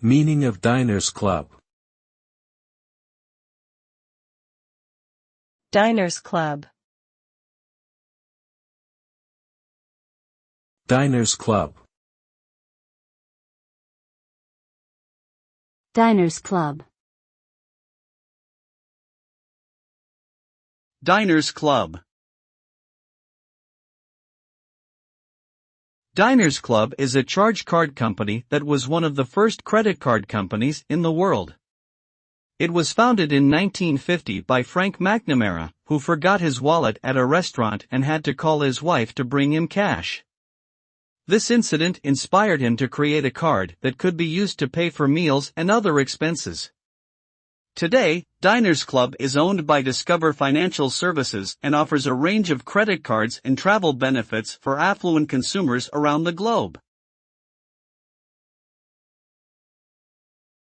Meaning of Diners Club. Diners Club. Diners Club. Diners Club. Diners Club. Diners Club is a charge card company that was one of the first credit card companies in the world. It was founded in 1950 by Frank McNamara, who forgot his wallet at a restaurant and had to call his wife to bring him cash. This incident inspired him to create a card that could be used to pay for meals and other expenses. Today, Diners Club is owned by Discover Financial Services and offers a range of credit cards and travel benefits for affluent consumers around the globe.